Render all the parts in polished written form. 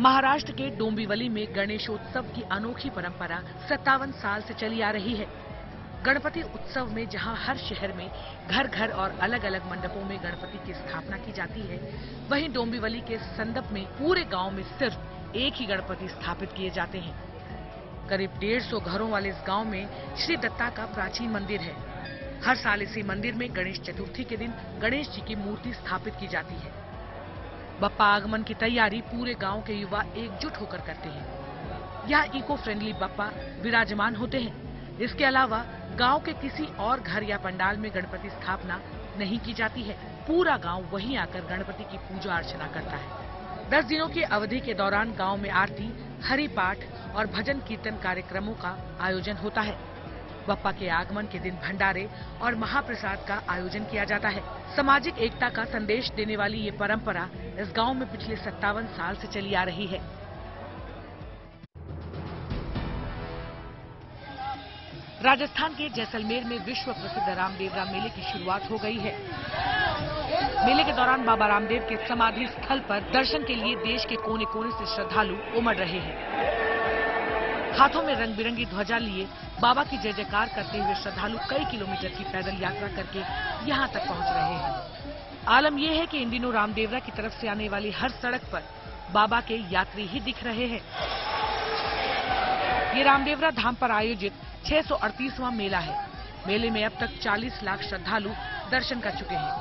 महाराष्ट्र के डोंबिवली में गणेशोत्सव की अनोखी परंपरा 57 साल से चली आ रही है। गणपति उत्सव में जहां हर शहर में घर घर और अलग अलग मंडपों में गणपति की स्थापना की जाती है, वहीं डोंबिवली के संदप में पूरे गांव में सिर्फ एक ही गणपति स्थापित किए जाते हैं। करीब 150 घरों वाले इस गांव में श्री दत्ता का प्राचीन मंदिर है। हर साल इसी मंदिर में गणेश चतुर्थी के दिन गणेश जी की मूर्ति स्थापित की जाती है। बप्पा आगमन की तैयारी पूरे गांव के युवा एकजुट होकर करते हैं। यहाँ इको फ्रेंडली बप्पा विराजमान होते हैं। इसके अलावा गांव के किसी और घर या पंडाल में गणपति स्थापना नहीं की जाती है। पूरा गांव वहीं आकर गणपति की पूजा अर्चना करता है। 10 दिनों की अवधि के दौरान गांव में आरती, हरि पाठ और भजन कीर्तन कार्यक्रमों का आयोजन होता है। बप्पा के आगमन के दिन भंडारे और महाप्रसाद का आयोजन किया जाता है। सामाजिक एकता का संदेश देने वाली ये परंपरा इस गांव में पिछले 57 साल से चली आ रही है। राजस्थान के जैसलमेर में विश्व प्रसिद्ध रामदेवरा मेले की शुरुआत हो गई है। मेले के दौरान बाबा रामदेव के समाधि स्थल पर दर्शन के लिए देश के कोने कोने से श्रद्धालु उमड़ रहे हैं। हाथों में रंग बिरंगी ध्वजा लिए बाबा की जय जयकार करते हुए श्रद्धालु कई किलोमीटर की पैदल यात्रा करके यहाँ तक पहुँच रहे हैं। आलम यह है कि इन दिनों रामदेवरा की तरफ से आने वाली हर सड़क पर बाबा के यात्री ही दिख रहे हैं। ये रामदेवरा धाम पर आयोजित 638वां मेला है। मेले में अब तक 40 लाख श्रद्धालु दर्शन कर चुके हैं।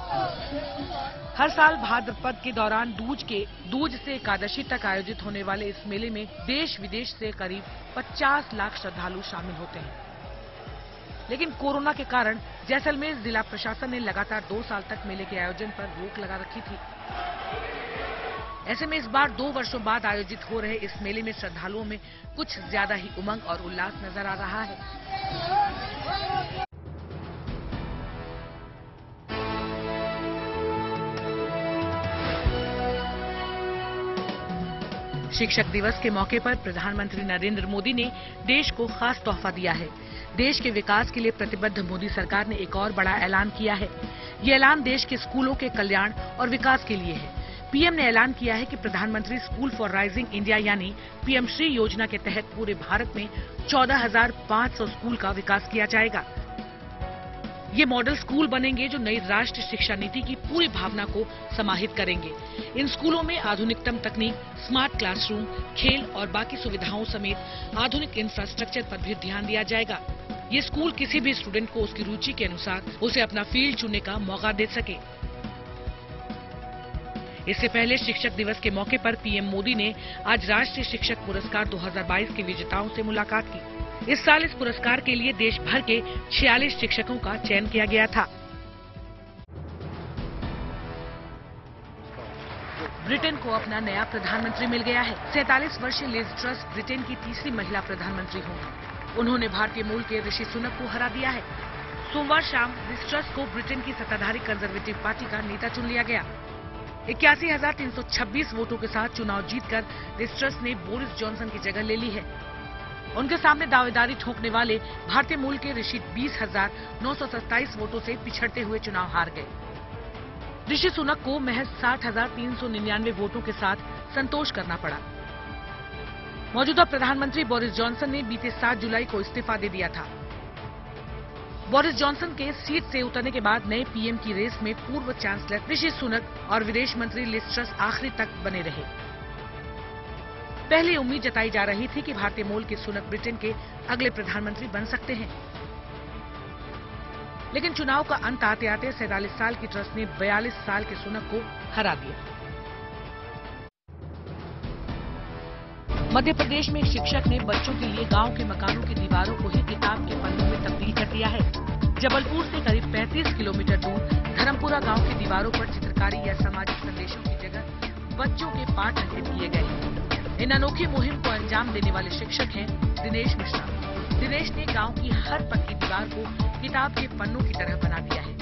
हर साल भाद्रपद के दौरान दूज से एकादशी तक आयोजित होने वाले इस मेले में देश विदेश से करीब 50 लाख श्रद्धालु शामिल होते हैं। लेकिन कोरोना के कारण जैसलमेर जिला प्रशासन ने लगातार 2 साल तक मेले के आयोजन पर रोक लगा रखी थी। ऐसे में इस बार 2 वर्षों बाद आयोजित हो रहे इस मेले में श्रद्धालुओं में कुछ ज्यादा ही उमंग और उल्लास नजर आ रहा है। शिक्षक दिवस के मौके पर प्रधानमंत्री नरेंद्र मोदी ने देश को खास तोहफा दिया है। देश के विकास के लिए प्रतिबद्ध मोदी सरकार ने एक और बड़ा ऐलान किया है। ये ऐलान देश के स्कूलों के कल्याण और विकास के लिए है। पीएम ने ऐलान किया है कि प्रधानमंत्री स्कूल फॉर राइजिंग इंडिया यानी पीएम श्री योजना के तहत पूरे भारत में 14,500 स्कूल का विकास किया जाएगा। ये मॉडल स्कूल बनेंगे जो नई राष्ट्रीय शिक्षा नीति की पूरी भावना को समाहित करेंगे। इन स्कूलों में आधुनिकतम तकनीक, स्मार्ट क्लासरूम, खेल और बाकी सुविधाओं समेत आधुनिक इंफ्रास्ट्रक्चर पर भी ध्यान दिया जाएगा। ये स्कूल किसी भी स्टूडेंट को उसकी रुचि के अनुसार उसे अपना फील्ड चुनने का मौका दे सके। इससे पहले शिक्षक दिवस के मौके पर पीएम मोदी ने आज राष्ट्रीय शिक्षक पुरस्कार 2022 के विजेताओं से मुलाकात की। इस साल इस पुरस्कार के लिए देश भर के 46 शिक्षकों का चयन किया गया था। ब्रिटेन को अपना नया प्रधानमंत्री मिल गया है। 47 वर्षीय लिज ट्रस ब्रिटेन की तीसरी महिला प्रधानमंत्री होंगी। उन्होंने भारतीय मूल के ऋषि सुनक को हरा दिया है। सोमवार शाम लिज ट्रस को ब्रिटेन की सत्ताधारी कंजर्वेटिव पार्टी का नेता चुन लिया गया। 81,326 वोटों के साथ चुनाव जीतकर लिज ट्रस ने बोरिस जॉनसन की जगह ले ली है। उनके सामने दावेदारी ठोकने वाले भारतीय मूल के ऋषि 20,927 वोटों से पिछड़ते हुए चुनाव हार गए। ऋषि सुनक को महज 60,399 वोटों के साथ संतोष करना पड़ा। मौजूदा प्रधानमंत्री बोरिस जॉनसन ने बीते 7 जुलाई को इस्तीफा दे दिया था। बोरिस जॉनसन के सीट से उतरने के बाद नए पीएम की रेस में पूर्व चांसलर ऋषि सुनक और विदेश मंत्री लिज ट्रस आखिरी तक बने रहे। पहले उम्मीद जताई जा रही थी कि भारतीय मूल के सुनक ब्रिटेन के अगले प्रधानमंत्री बन सकते हैं, लेकिन चुनाव का अंत आते आते 47 साल की ट्रस ने 42 साल के सुनक को हरा दिया। मध्य प्रदेश में एक शिक्षक ने बच्चों के लिए गांव के मकानों की दीवारों को ही किताब के पन्नों में तब्दील कर दिया है। जबलपुर से करीब 35 किलोमीटर दूर धर्मपुरा गांव की दीवारों पर चित्रकारी या सामाजिक संदेशों की जगह बच्चों के पाठ अंकित किए गए। इन अनोखी मुहिम को अंजाम देने वाले शिक्षक हैं दिनेश मिश्रा। दिनेश ने गांव की हर पक्की दीवार को किताब के पन्नों की तरह बना दिया है।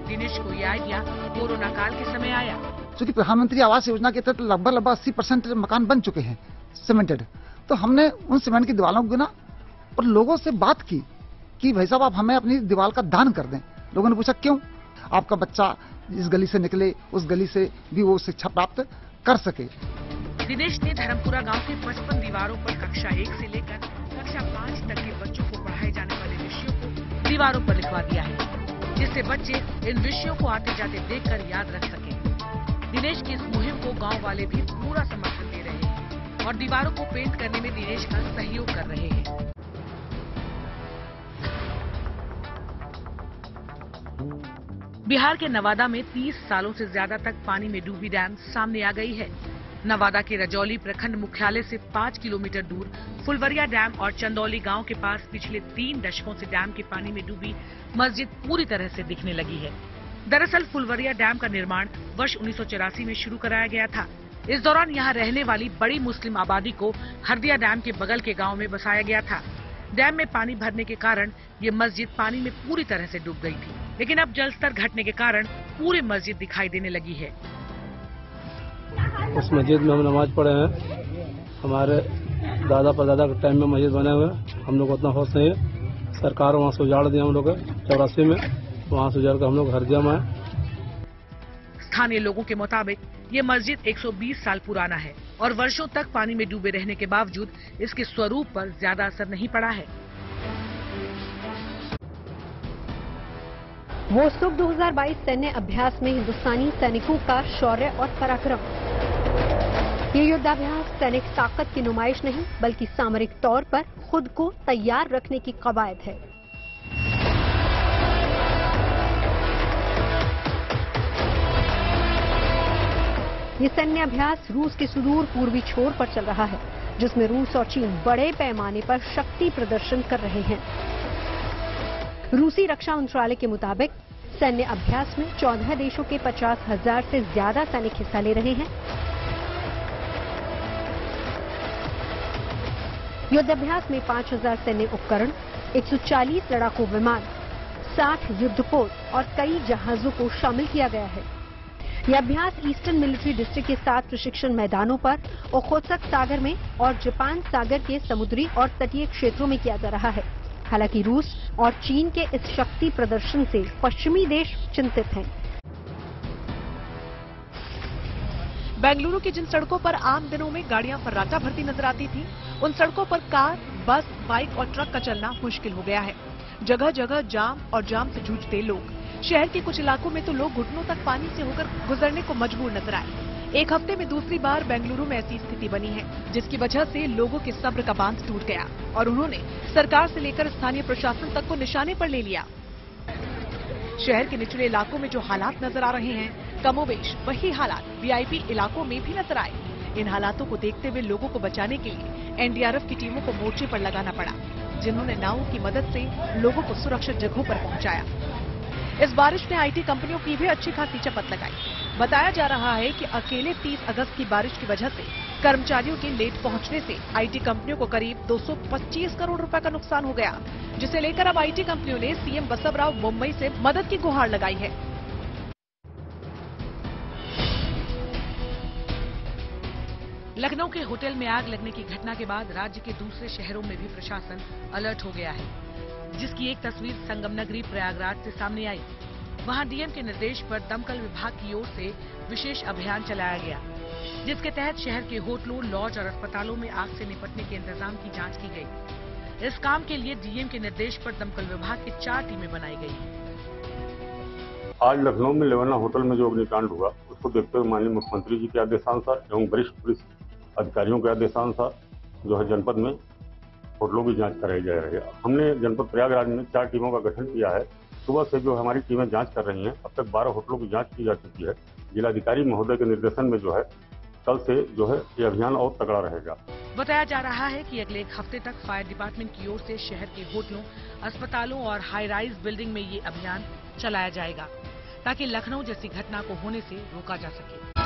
दिनेश को यह आइडिया कोरोना काल के समय आया। क्योंकि प्रधानमंत्री आवास योजना के तहत लगभग 80% मकान बन चुके हैं सीमेंटेड, तो हमने उन सीमेंट की दीवारों को गिना और लोगों से बात की कि भाई साहब आप हमें अपनी दीवार का दान कर दें। लोगों ने पूछा क्यों? आपका बच्चा इस गली से निकले, उस गली से भी वो शिक्षा प्राप्त कर सके। दिनेश ने धर्मपुरा गांव के 55 दीवारों पर कक्षा 1 से लेकर कक्षा 5 तक के बच्चों को पढ़ाए जाने वाले विषयों को दीवारों पर लिखवा दिया है, जिससे बच्चे इन विषयों को आते जाते देखकर याद रख सकें। दिनेश की इस मुहिम को गांव वाले भी पूरा समर्थन दे रहे हैं और दीवारों को पेंट करने में दिनेश का सहयोग कर रहे हैं। बिहार के नवादा में 30 सालों से ज्यादा तक पानी में डूबी डैम सामने आ गई है। नवादा के रजौली प्रखंड मुख्यालय से 5 किलोमीटर दूर फुलवरिया डैम और चंदौली गांव के पास पिछले 3 दशकों से डैम के पानी में डूबी मस्जिद पूरी तरह से दिखने लगी है। दरअसल फुलवरिया डैम का निर्माण वर्ष 1984 में शुरू कराया गया था। इस दौरान यहां रहने वाली बड़ी मुस्लिम आबादी को हरदिया डैम के बगल के गाँव में बसाया गया था। डैम में पानी भरने के कारण ये मस्जिद पानी में पूरी तरह से डूब गई थी, लेकिन अब जलस्तर घटने के कारण पूरी मस्जिद दिखाई देने लगी है। उस मस्जिद में हम नमाज पढ़े हैं। हमारे दादा परदादा के टाइम में मस्जिद बने हुए हैं। हम लोग उतना होश नहीं है। सरकार वहाँ से उजाड़ दिया हम लोग 84 में, वहाँ से उजाड़ कर हम लोग हरदिया में आए। स्थानीय लोगों के मुताबिक ये मस्जिद 120 साल पुराना है और वर्षों तक पानी में डूबे रहने के बावजूद इसके स्वरूप पर ज्यादा असर नहीं पड़ा है। वोस्तुक 2022 सैन्य अभ्यास में हिंदुस्तानी सैनिकों का शौर्य और पराक्रम। ये युद्धाभ्यास सैनिक ताकत की नुमाइश नहीं बल्कि सामरिक तौर पर खुद को तैयार रखने की कवायद है। ये सैन्य अभ्यास रूस के सुदूर पूर्वी छोर पर चल रहा है, जिसमें रूस और चीन बड़े पैमाने पर शक्ति प्रदर्शन कर रहे हैं। रूसी रक्षा मंत्रालय के मुताबिक सैन्य अभ्यास में 14 देशों के 50,000 से ज्यादा सैनिक हिस्सा ले रहे हैं। युद्धाभ्यास में 5,000 सैन्य उपकरण, 140 लड़ाकू विमान, 60 युद्धपोत और कई जहाजों को शामिल किया गया है। यह अभ्यास ईस्टर्न मिलिट्री डिस्ट्रिक्ट के 7 प्रशिक्षण मैदानों पर ओखोत्सक सागर में और जापान सागर के समुद्री और तटीय क्षेत्रों में किया जा रहा है। हालांकि रूस और चीन के इस शक्ति प्रदर्शन से पश्चिमी देश चिंतित हैं। बेंगलुरु की जिन सड़कों पर आम दिनों में गाड़ियां फर्राटा भरती नजर आती थी, उन सड़कों पर कार, बस, बाइक और ट्रक का चलना मुश्किल हो गया है। जगह जगह जाम और जाम से जूझते लोग। शहर के कुछ इलाकों में तो लोग घुटनों तक पानी से होकर गुजरने को मजबूर नजर आए। एक हफ्ते में दूसरी बार बेंगलुरु में ऐसी स्थिति बनी है, जिसकी वजह से लोगों के सब्र का बांध टूट गया और उन्होंने सरकार से लेकर स्थानीय प्रशासन तक को निशाने पर ले लिया। शहर के निचले इलाकों में जो हालात नजर आ रहे हैं, कमोबेश वही हालात वीआईपी इलाकों में भी नजर आए। इन हालातों को देखते हुए लोगों को बचाने के लिए एनडीआरएफ की टीमों को मोर्चे पर लगाना पड़ा, जिन्होंने नावों की मदद से लोगों को सुरक्षित जगहों पर पहुंचाया। इस बारिश ने आईटी कंपनियों की भी अच्छी खासी चपत लगाई। बताया जा रहा है कि अकेले 30 अगस्त की बारिश की वजह से कर्मचारियों के लेट पहुंचने से आईटी कंपनियों को करीब 225 करोड़ रुपए का नुकसान हो गया, जिसे लेकर अब आईटी कंपनियों ने सीएम बसवराव मुंबई से मदद की गुहार लगाई है। लखनऊ के होटल में आग लगने की घटना के बाद राज्य के दूसरे शहरों में भी प्रशासन अलर्ट हो गया है, जिसकी एक तस्वीर संगम नगरी प्रयागराज से सामने आई। वहां डीएम के निर्देश पर दमकल विभाग की ओर से विशेष अभियान चलाया गया, जिसके तहत शहर के होटलों, लॉज और अस्पतालों में आग से निपटने के इंतजाम की जांच की गई। इस काम के लिए डीएम के निर्देश पर दमकल विभाग की 4 टीमें बनाई गई। आज लखनऊ में लेवाना होटल में जो अग्निकांड हुआ, उसको देखते हुए माननीय मुख्यमंत्री जी के आदेशानुसार एवं वरिष्ठ पुलिस अधिकारियों के आदेशानुसार जो है जनपद में होटलों की जांच कराई जा रही है। हमने जनपद प्रयागराज में 4 टीमों का गठन किया है। सुबह से जो हमारी टीमें जांच कर रही हैं, अब तक 12 होटलों की जांच की जा चुकी है। जिलाधिकारी महोदय के निर्देशन में जो है कल से जो है ये अभियान और तगड़ा रहेगा। बताया जा रहा है कि अगले 1 हफ्ते तक फायर डिपार्टमेंट की ओर से शहर के होटलों, अस्पतालों और हाई राइज बिल्डिंग में ये अभियान चलाया जाएगा, ताकि लखनऊ जैसी घटना को होने से रोका जा सके।